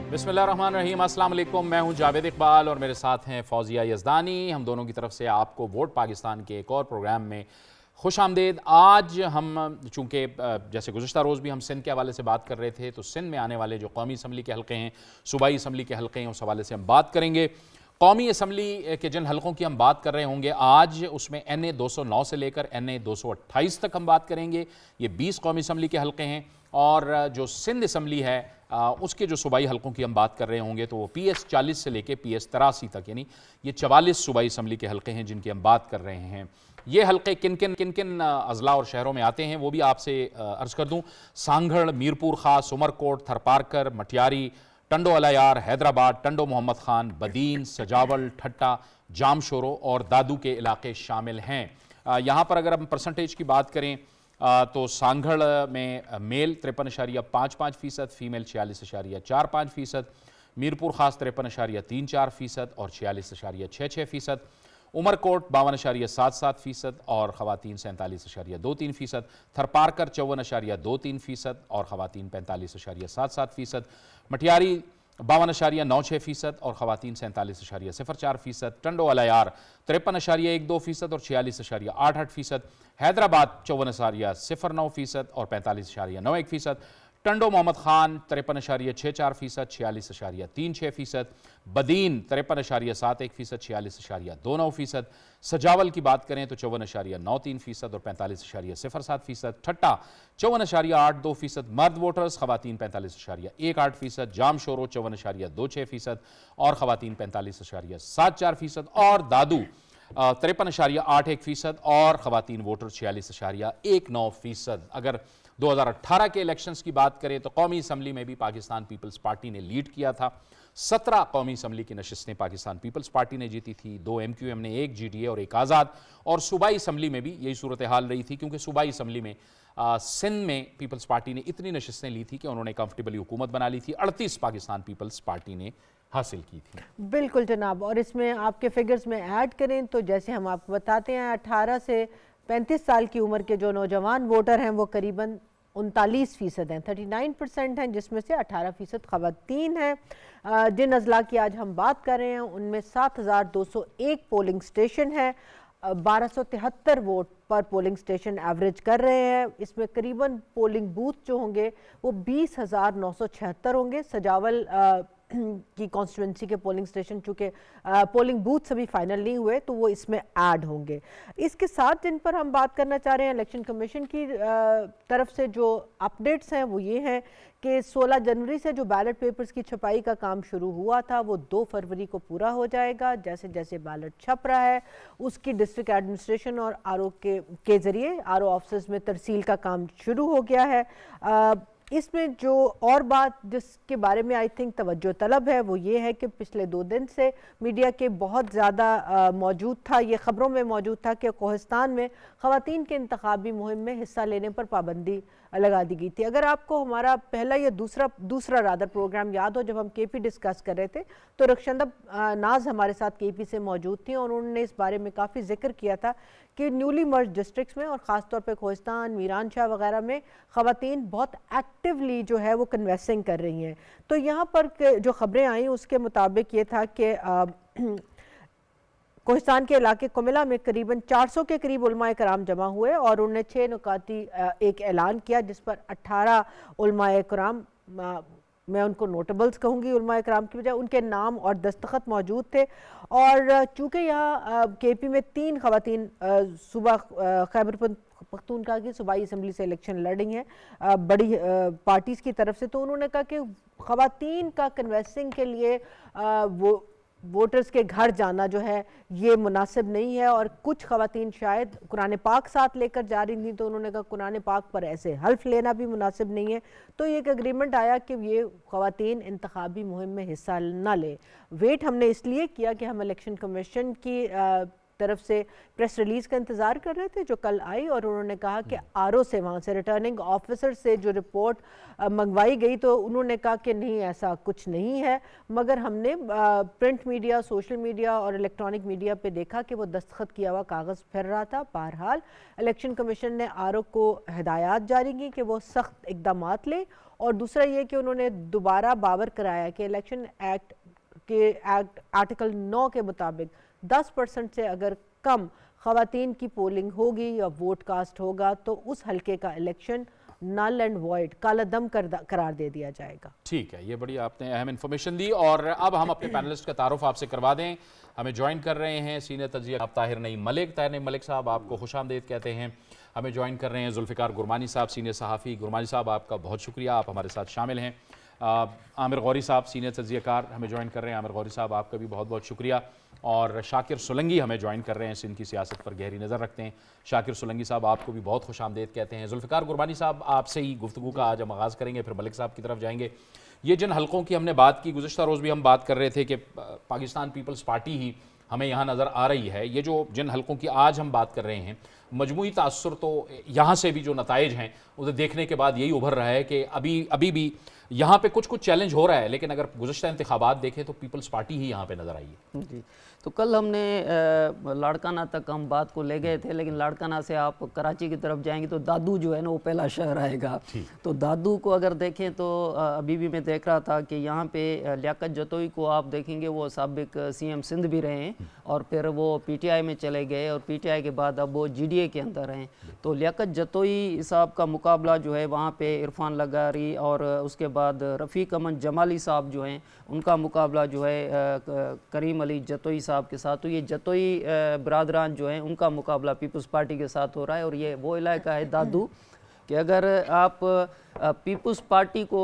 बिस्मिल्लाहिर्रहमानिर्रहीम, अस्सलाम वालेकुम। मैं हूं जावेद इकबाल और मेरे साथ हैं फौजिया यज़दानी। हम दोनों की तरफ से आपको वोट पाकिस्तान के एक और प्रोग्राम में खुश आमदेद। आज हम चूँकि जैसे गुज़िश्ता रोज़ भी हम सिंध के हवाले से बात कर रहे थे, तो सिंध में आने वाले जो कौमी असम्बली के हल्के हैं, सूबाई असम्बली के हल्के हैं, उस हवाले से हम बात करेंगे। कौमी असम्बली के जिन हल्कों की हम बात कर रहे होंगे आज, उसमें NA 209 से लेकर NA 228 तक हम बात करेंगे। ये 20 कौमी असम्बली के हल्के हैं। और जो सिंध असम्बली है उसके जो सूबाई हल्कों की हम बात कर रहे होंगे, तो वो PS 40 से लेकर PS 83 तक, यानी ये 44 सूबाई असम्बली के हल्के हैं जिनकी हम बात कर रहे हैं। ये हल्के किन किन अजला और शहरों में आते हैं वो भी आपसे अर्ज़ कर दूँ। सांगड़, मीरपुर खास, उमरकोट, थरपारकर, मटियारी, टंडो अलायार, हैदराबाद, टंडो मोहम्मद खान, बदीन, सजावल, ठट्टा, जामशोरो और दादू के इलाके शामिल हैं। यहाँ पर अगर हम परसेंटेज की बात करें तो सांगड़ में मेल 53.55%, फीमेल 46.45%, मीरपुर खास 53.34% और 46.66%, उमरकोट 52.77% और ख़वातीन 47.23%, थरपारकर 54.23% और ख़वातीन 45.77%, मटियारी 52.96% और ख़वातीन 47.04%, टंडो अलायार 53.12% और 46.88%, हैदराबाद 54.09% और 45.91%, टंडो मोहम्मद खान 53.64%, 46.36%, बदीन 53.71%, 46.29%, सजावल की बात करें तो 54.93% और 45.07%, ठट्टा 54.82%, मर्द वोटर्स ख़वातीन 45.18%, जामशोरो 54.26% और ख़वातीन 45.74% और दादू 53.81% और ख़वातीन वोटर 46.19%। अगर 2018 के इलेक्शंस की बात करें तो कौमी असम्बली में भी पाकिस्तान पीपल्स पार्टी ने लीड किया था। 17 कौमी असम्बली की नशिस्तें पाकिस्तान पीपल्स पार्टी ने जीती थी, 2 MQM ने, 1 GDA और 1 आज़ाद। और सूबाई असम्बली में भी यही सूरत हाल रही थी, क्योंकि सूबाई असम्बली में सिंध में पीपल्स पार्टी ने इतनी नशिस्तें ली थी कि उन्होंने कंफर्टेबली हुकूमत बना ली थी। 38 पाकिस्तान पीपल्स पार्टी ने हासिल की थी। बिल्कुल जनाब, और इसमें आपके फिगर्स में ऐड करें तो जैसे हम आपको बताते हैं 18 से 35 साल की उम्र के जो नौजवान वोटर हैं वो करीबन 39% हैं, 39% हैं, जिसमें से 18% ख़वातीन हैं। जिन अजला की आज हम बात कर रहे हैं उनमें 7,201 पोलिंग स्टेशन है, 1273 वोट पर पोलिंग स्टेशन एवरेज कर रहे हैं। इसमें करीबन पोलिंग बूथ जो होंगे वो 20,976 होंगे। सजावल की कॉन्स्टिट्यूंसी के पोलिंग स्टेशन, चूँकि पोलिंग बूथ अभी फाइनल नहीं हुए, तो वो इसमें ऐड होंगे। इसके साथ जिन पर हम बात करना चाह रहे हैं इलेक्शन कमीशन की तरफ से जो अपडेट्स हैं वो ये हैं कि 16 जनवरी से जो बैलेट पेपर्स की छपाई का काम शुरू हुआ था वो 2 फरवरी को पूरा हो जाएगा। जैसे जैसे बैलेट छप रहा है उसकी डिस्ट्रिक्ट एडमिनिस्ट्रेशन और RO के ज़रिए RO ऑफिस में तरसील का काम शुरू हो गया है। इसमें जो और बात जिसके बारे में आई थिंक तवज्जो तलब है वो ये है कि पिछले 2 दिन से मीडिया के बहुत ज़्यादा मौजूद था, ये ख़बरों में मौजूद था कि कोहिस्तान में ख़वातीन के इंतखाबी मुहिम में हिस्सा लेने पर पाबंदी लगा दी गई थी। अगर आपको हमारा पहला या दूसरा रादर प्रोग्राम याद हो, जब हम KP डिस्कस कर रहे थे तो रक्षंदा नाज हमारे साथ KP से मौजूद थी और उन्होंने इस बारे में काफ़ी जिक्र किया था कि न्यूली मर्ज डिस्ट्रिक्ट्स में और ख़ासतौर पर कोहिस्तान, मीरान शाह वगैरह में ख़वातीन बहुत एक्टिवली जो है वो कन्वेंसिंग कर रही हैं। तो यहाँ पर जो ख़बरें आई उसके मुताबिक ये था कि कोहिस्तान के इलाके कुमिला में करीबन 400 के करीब उलमाए कराम जमा हुए और उन्होंने 6 नुकाती एक ऐलान किया जिस पर 18 उलमाए कराम, मैं उनको नोटेबल्स कहूँगी उलमाए कराम की बजाय, उनके नाम और दस्तखत मौजूद थे। और चूँकि यहाँ KP में 3 ख़वातीन सूबा खैबर पख्तूनख्वा की सूबाई असम्बली से इलेक्शन लड़ रही हैं बड़ी पार्टीज़ की तरफ से, तो उन्होंने कहा कि ख़वातीन का कन्वेंसिंग के लिए वो वोटर्स के घर जाना जो है ये मुनासिब नहीं है। और कुछ ख़वातीन शायद कुरान पाक साथ लेकर जा रही थी, तो उन्होंने कहा कुरान पाक पर ऐसे हल्फ लेना भी मुनासिब नहीं है। तो ये एक एग्रीमेंट आया कि ये ख़वातीन इंतखाबी मुहिम में हिस्सा ना ले। वेट हमने इसलिए किया कि हम इलेक्शन कमीशन की तरफ से प्रेस रिलीज का इंतज़ार कर रहे थे जो कल आई, और उन्होंने कहा कि आरओ से, वहाँ से रिटर्निंग ऑफिसर से जो रिपोर्ट मंगवाई गई तो उन्होंने कहा कि नहीं ऐसा कुछ नहीं है, मगर हमने प्रिंट मीडिया, सोशल मीडिया और इलेक्ट्रॉनिक मीडिया पे देखा कि वो दस्तखत किया हुआ कागज़ फिर रहा था। बहरहाल इलेक्शन कमीशन ने आरओ को हिदायत जारी की कि वो सख्त इकदाम ले, और दूसरा ये कि उन्होंने दोबारा बावर कराया कि इलेक्शन एक्ट के आर्टिकल 9 के मुताबिक 10% से अगर कम ख़वातीन की पोलिंग होगी या वोट कास्ट होगा तो उस हल्के का इलेक्शन नल एंड वॉइड, काला दम करार दे दिया जाएगा। ठीक है, ये बड़ी आपने अहम इन्फॉर्मेशन दी। और अब हम अपने पैनलिस्ट का तारुफ आपसे करवा दें। हमें ज्वाइन कर रहे हैं सीनियर तजिया आप ताहिर नईम मलिक। ताहिर नईम मलिक साहब, आपको खुशामदीद कहते हैं। हमें ज्वाइन कर रहे हैं जुल्फ़िकार गुरमानी साहब, सीनियर सहाफ़ी। गुरमानी साहब, आपका बहुत शुक्रिया, आप हमारे साथ शामिल हैं। आमिर गौरी साहब, सीनियर तजियाकार, हमें ज्वाइन कर रहे हैं। आमिर गौरी साहब, आपका भी बहुत बहुत शुक्रिया। और शाकिर सोलंगी हमें ज्वाइन कर रहे हैं, सिंध की सियासत पर गहरी नज़र रखते हैं। शाकिर सोलंगी साहब, आपको भी बहुत खुशामदीद कहते हैं। जुल्फ़िकार गुरबानी साहब, आपसे ही गुफ्तगू का आज हम आगाज़ करेंगे, फिर मलिक साहब की तरफ जाएंगे। ये जिन हलकों की हमने बात की, गुज़श्ता रोज़ भी हम बात कर रहे थे कि पाकिस्तान पीपल्स पार्टी ही हमें यहाँ नज़र आ रही है। ये जो जिन हलकों की आज हम बात कर रहे हैं, मजमूई तासुर तो यहाँ से भी जो नताइज हैं उसे देखने के बाद यही उभर रहा है कि अभी भी यहाँ पे कुछ चैलेंज हो रहा है, लेकिन अगर गुज़श्ता इंतखाबात देखें तो पीपल्स पार्टी ही यहाँ पे नज़र आई है। जी, तो कल हमने लाड़काना तक हम बात को ले गए थे, लेकिन लाड़काना से आप कराची की तरफ जाएंगे तो दादू जो है ना वो पहला शहर आएगा। तो दादू को अगर देखें तो अभी भी मैं देख रहा था कि यहाँ पे लियाकत जतोई को आप देखेंगे, वो साबिक सीएम सिंध भी रहे हैं और फिर वो पीटीआई में चले गए और पीटीआई के बाद अब वो जीडीए के अंदर हैं। तो लियाकत जतोई साहब का मुकाबला जो है वहाँ पे इरफान लगारी और उसके बाद रफ़ीक अमन जमाली साहब जो हैं उनका मुकाबला जो है करीम अली जतोई साहब के साथ। तो ये जतोई बरादरान जो हैं उनका मुकाबला पीपल्स पार्टी के साथ हो रहा है। और ये वो इलाका है दादू कि अगर आप पीपल्स पार्टी को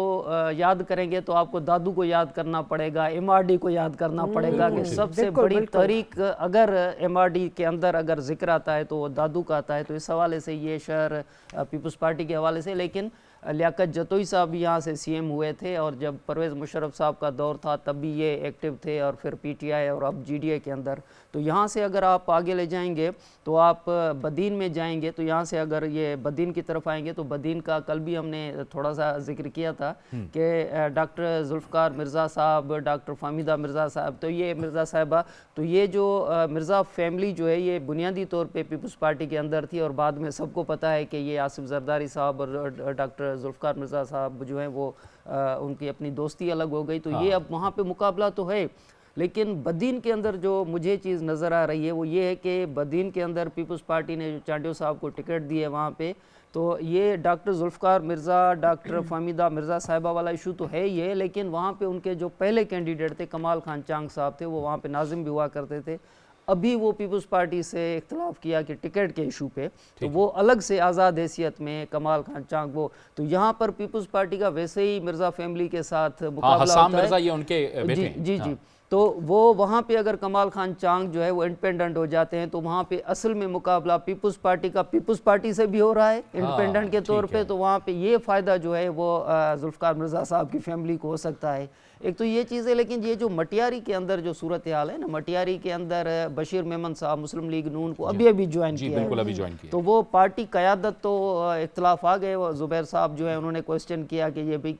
याद करेंगे तो आपको दादू को याद करना पड़ेगा, एमआरडी को याद करना पड़ेगा कि सबसे बड़ी तहरीक अगर एमआरडी के अंदर अगर जिक्र आता है तो वो दादू का आता है। तो इस हवाले से ये शहर पीपल्स पार्टी के हवाले से, लेकिन लियाकत जतोई साहब भी यहाँ से सीएम हुए थे और जब परवेज़ मुशर्रफ साहब का दौर था तब भी ये एक्टिव थे और फिर पीटीआई और अब जीडीए के अंदर। तो यहाँ से अगर आप आगे ले जाएंगे तो आप बदीन में जाएंगे, तो यहाँ से अगर ये बदीन की तरफ आएंगे तो बदीन का कल भी हमने थोड़ा सा जिक्र किया था कि डॉक्टर जुल्फ़िकार मिर्ज़ा साहब, डॉक्टर फाहमीदा मिर्ज़ा साहब, तो ये मिर्ज़ा साहिबा, तो ये जो मिर्ज़ा फैमिली जो है ये बुनियादी तौर पे पीपल्स पार्टी के अंदर थी और बाद में सबको पता है कि ये आसिफ जरदारी साहब और डॉक्टर जुल्फ़िकार मिर्ज़ा साहब जो हैं वो उनकी अपनी दोस्ती अलग हो गई। तो ये अब वहाँ पे मुकाबला तो है, लेकिन बदीन के अंदर जो मुझे चीज़ नज़र आ रही है वो ये है कि बदीन के अंदर पीपल्स पार्टी ने चांडियो साहब को टिकट दी है वहाँ पे, तो ये डॉक्टर जुल्फ़िकार मिर्ज़ा, डॉक्टर फाहमीदा मिर्ज़ा साहिबा वाला इशू तो है ही है, लेकिन वहाँ पे उनके जो पहले कैंडिडेट थे कमाल खान चांग साहब थे, वो वहाँ पे नाजिम भी हुआ करते थे। अभी वो पीपल्स पार्टी से इख्तलाफ किया कि टिकट के इशू पे, तो वो अलग से आज़ाद हैसियत में कमाल खान चांग वो, तो यहाँ पर पीपल्स पार्टी का वैसे ही मिर्ज़ा फैमिली के साथ मुकाबला होता है। ये उनके बेटे जी हैं। जी जी, तो वो वहाँ पे अगर कमाल खान चांग जो है वो इंडिपेंडेंट हो जाते हैं तो वहाँ पे असल में मुकाबला पीपल्स पार्टी का पीपल्स पार्टी से भी हो रहा है इंडिपेंडेंट के तौर पे। तो वहाँ पे ये फ़ायदा जो है वो जुल्फ़िकार मिर्ज़ा साहब की फैमिली को हो सकता है। एक तो ये चीज़ है, लेकिन ये जो मटियारी के अंदर जो सूरत हाल है ना, मटियारी के अंदर बशीर मेमन साहब मुस्लिम लीग नून को अभी ज्वाइन किया है, तो वो पार्टी क़यादत तो इख्तलाफ आ गए। वो ज़ुबैर साहब जो है उन्होंने क्वेश्चन किया कि ये भी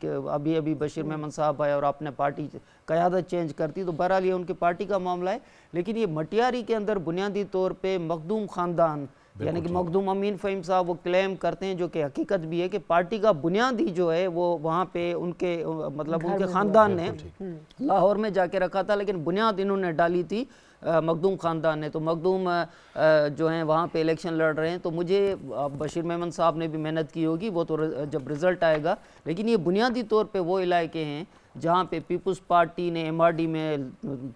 अभी बशीर मेमन साहब आए और आपने पार्टी क़यादत चेंज करती, तो बहरहाल ये उनकी पार्टी का मामला है। लेकिन ये मटियारी के अंदर बुनियादी तौर पर मखदूम ख़ानदान यानी कि मखदूम अमीन फ़हीम साहब वो क्लेम करते हैं, जो कि हकीकत भी है, कि पार्टी का बुनियादी जो है वो वहाँ पे उनके मतलब उनके ख़ानदान ने लाहौर में जाके रखा था, लेकिन बुनियाद इन्होंने डाली थी मखदूम ख़ानदान ने। तो मखदूम जो हैं वहाँ पे इलेक्शन लड़ रहे हैं, तो मुझे बशीर मेमन साहब ने भी मेहनत की होगी, वो तो जब रिज़ल्ट आएगा, लेकिन ये बुनियादी तौर पे वो इलाके हैं जहाँ पे पीपल्स पार्टी ने एमआरडी में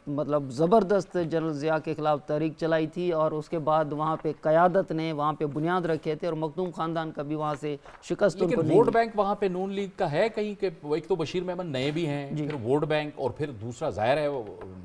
मतलब ज़बरदस्त जनरल ज़िया के ख़िलाफ़ तहरीक चलाई थी और उसके बाद वहाँ पे क़यादत ने वहाँ पे बुनियाद रखे थे और मखदूम ख़ानदान का भी वहाँ से शिकस्त उनको नहीं। वोट बैंक वहाँ पे नून लीग का है कहीं के, एक तो बशीर मेमन नए भी हैं, फिर वोट बैंक, और फिर दूसरा ज़ाहिर है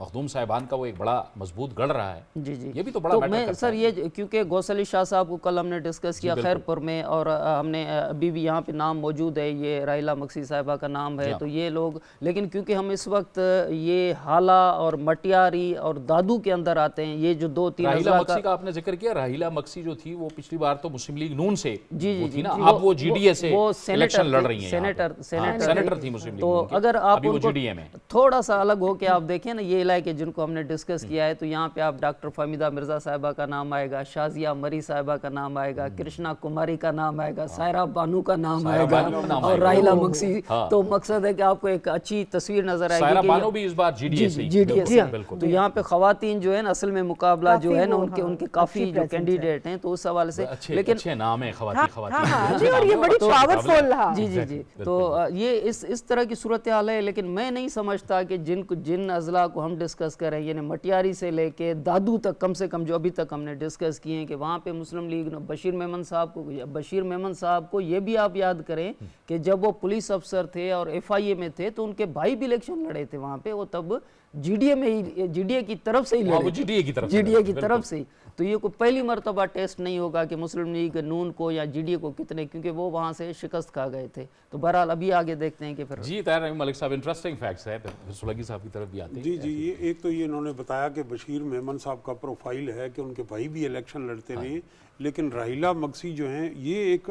मखदूम साहिबान का वो एक बड़ा मजबूत गढ़ रहा है। जी जी, ये भी तो बड़ा मैटर करता है। सर ये क्योंकि गौसली शाह साहब को कल हमने डिस्कस किया खैरपुर में, और हमने अभी भी यहाँ पे नाम मौजूद है, ये राहिला मक्सी साहिबा का नाम है, तो ये लोग, लेकिन क्योंकि हम इस वक्त ये हाला और मटियारी और दादू के अंदर आते हैं, ये जो 2-3 राहिला अजला मक्सी का आपने जिक्र किया। राहिला मक्सी जो थी वो पिछली बार तो मुस्लिम लीग नून से जी वो जी थी ना, जी, अब वो जीडीए से वो इलेक्शन लड़ रही हैं। सेनेटर सेनेटर थी मुस्लिम लीग तो नून की, अगर आप अभी वो उनको जीडीए में। थोड़ा सा अलग हो के आप देखें ना ये इलाके जिनको हमने डिस्कस किया है, तो यहाँ पे आप डॉक्टर फहमीदा मिर्जा साहिबा का नाम आएगा, शाजिया मरी साहिबा का नाम आएगा, कृष्णा कुमारी का नाम आएगा, सायरा बानू का नाम आएगा और राहिला मक्सी। तो मकसद है कि आपको एक अच्छी तस्वीर नजर आएगी। सायरा बानो भी इस बार जीडीए से, जीडीए से। बिल्कुल। तो यहाँ पे खवातीन जो है ना असल में मुकाबला जो है ना उनके काफी जो कैंडिडेट हैं, तो उस हवाले से लेकिन अच्छे नाम है खवातीन। और ये बड़ी पावरफुल है। जी जी जी। तो ये इस तरह की सूरत हाल है। लेकिन मैं नहीं समझता कि जिन अजला को हम डिस्कस कर रहे हैं, यानी मटियारी से लेके दादू तक, कम से कम जो अभी तक हमने डिस्कस किए हैं, कि वहाँ पे मुस्लिम लीग ने बशीर मेमन साहब को ये भी आप याद करें कि जब वो पुलिस अफसर थे और FIA में थे तो उनके भाई भी इलेक्शन लड़े थे वहाँ पे, वो तब जीडीए में ही, जीडीए की तरफ से ही लड़े, जीडीए की तरफ से। तो ये कोई पहली मरतबा टेस्ट नहीं होगा कि मुस्लिम लीग नून को या जीडीए को कितने, क्योंकि वो वहाँ से शिकस्त खा गए थे। तो बहरहाल अभी आगे देखते हैं कि फिर जी तैयार मलिक साहब, इंटरेस्टिंग फैक्ट्स है, फिर सुलगी साहब की तरफ भी आते हैं। जी जी, ये एक तो ये इन्होंने बताया कि बशीर मेमन साहब का प्रोफाइल है कि उनके भाई भी इलेक्शन लड़ते रहे, लेकिन राहिला मक्सी जो हैं ये एक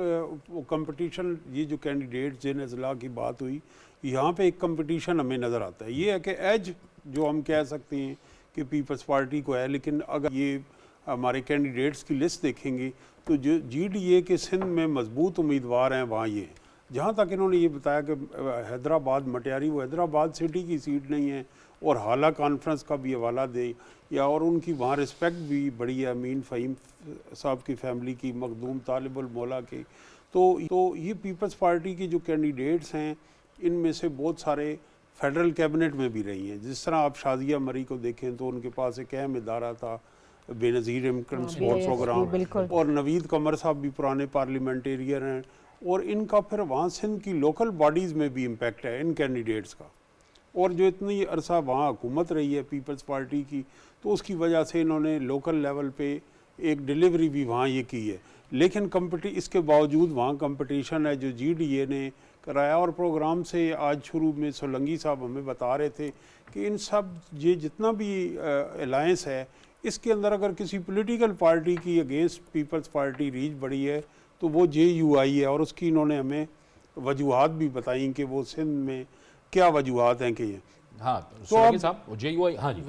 कंपटीशन, ये जो कैंडिडेट जिन अजला की बात हुई, यहाँ पे एक कंपटीशन हमें नज़र आता है। ये है कि एज जो हम कह सकते हैं कि पीपल्स पार्टी को है, लेकिन अगर ये हमारे कैंडिडेट्स की लिस्ट देखेंगे तो जो जीडीए के सिंध में मजबूत उम्मीदवार हैं वहाँ ये हैं। जहाँ तक इन्होंने ये बताया कि हैदराबाद मटियारी, वो हैदराबाद सिटी की सीट नहीं है, और हाला कॉन्फ्रेंस का भी हवाला दे या, और उनकी वहाँ रिस्पेक्ट भी बड़ी है अमीन फ़हीम साहब की फैमिली की, मखदूम तालिबुल मौला के। तो ये पीपल्स पार्टी के जो कैंडिडेट्स हैं इनमें से बहुत सारे फेडरल कैबिनेट में भी रही हैं। जिस तरह आप शाजिया मरी को देखें तो उनके पास एक अहम इदारा था, बेनज़ीर इमिग्रेंट सपोर्ट प्रोग्राम, और नवीद कमर साहब भी पुराने पार्लियामेंटेरियन हैं, और इनका फिर वहाँ सिंध की लोकल बॉडीज़ में भी इम्पेक्ट है इन कैंडिडेट्स का। और जो इतनी अरसा वहाँ हुकूमत रही है पीपल्स पार्टी की, तो उसकी वजह से इन्होंने लोकल लेवल पे एक डिलीवरी भी वहाँ ये की है। लेकिन इसके बावजूद वहाँ कंपटीशन है जो जीडीए ने कराया। और प्रोग्राम से आज शुरू में सोलंगी साहब हमें बता रहे थे कि इन सब ये जितना भी अलायंस है, इसके अंदर अगर किसी पॉलिटिकल पार्टी की अगेंस्ट पीपल्स पार्टी रीच बढ़ी है तो वो JUI है, और उसकी इन्होंने हमें वजूहात भी बताई कि वो सिंध में क्या वजूहात हैं कि ये। हाँ तो साहब JUI, हाँ जी,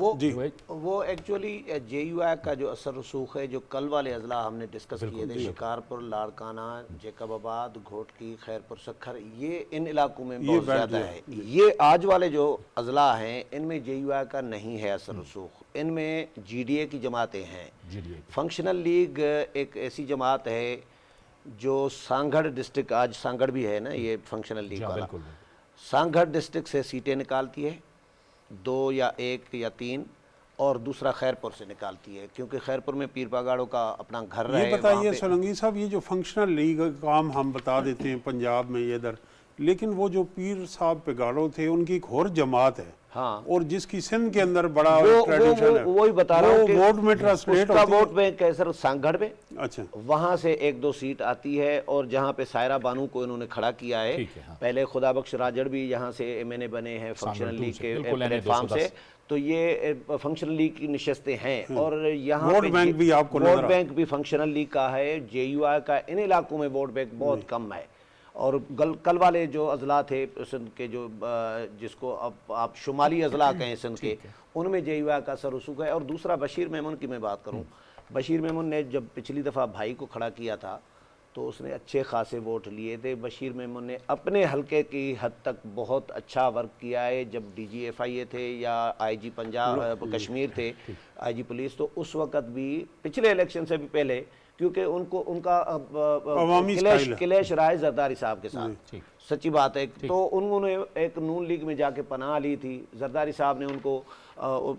वो एक्चुअली JUI का जो असर रसूख है, जो कल वाले अजला हमने डिस्कस किए थे, शिकारपुर, लाड़काना, जैकबाबाद, घोटकी, खैरपुर सक्खर, ये इन इलाकों में बहुत ज़्यादा है। ये आज वाले जो अजला हैं इनमें JUI का नहीं है असर रसूख, इनमें GDA की जमातें हैं। फंक्शनल लीग एक ऐसी जमात है जो सांगढ़ डिस्ट्रिक्ट, आज सांगढ़ भी है ना ये फंक्शनल लीग वाला, सांगढ़ डिस्ट्रिक्ट से सीटें निकालती है, 2 या 1 या 3, और दूसरा खैरपुर से निकालती है, क्योंकि खैरपुर में पीर पागाड़ों का अपना घर रहे। ये बताइए सोलंगी साहब, ये जो फंक्शनल लीग काम हम बता देते हैं पंजाब में ये इधर, लेकिन वो जो पीर साहब पिगाड़ो थे उनकी एक और जमात है, हाँ, और जिसकी सिंध के अंदर बड़ा ट्रेडिशन है, वही बता रहा हूँ कि वोट में ट्रांसलेट होती है। वोट में कैसर सांगढ़ में, अच्छा, वहां से 1-2 सीट आती है, और जहां पे सायरा बानू को इन्होंने खड़ा किया है, हाँ। पहले खुदा बख्श राजड़ भी यहाँ से MNA बने हैं फंक्शनल लीग के प्लेटफॉर्म से, तो ये फंक्शनल लीग की नशस्तें हैं। और यहाँ वोट बैंक भी आपको वोट बैंक भी फंक्शनल लीग का है। JUI का इन इलाकों में वोट बैंक बहुत कम है। और कल वाले जो अजला थे सिंध के, जो जिसको अब आप शुमाली अजला कहें सिंध के, उनमें JUI का असर रसूख है। और दूसरा बशीर मेमन की मैं बात करूं, बशीर मेमन ने जब पिछली दफ़ा भाई को खड़ा किया था तो उसने अच्छे खासे वोट लिए थे। बशीर मेमन ने अपने हलके की हद तक बहुत अच्छा वर्क किया है। जब DG FIA थे या IG पंजाब कश्मीर थे, IG पुलिस, तो उस वक़्त भी पिछले इलेक्शन से भी पहले, क्योंकि उनका क्लेश रहा है जरदारी साहब के साथ, सच्ची बात है। तो उन्होंने एक नून लीग में जाके पनाह ली थी। जरदारी साहब ने उनको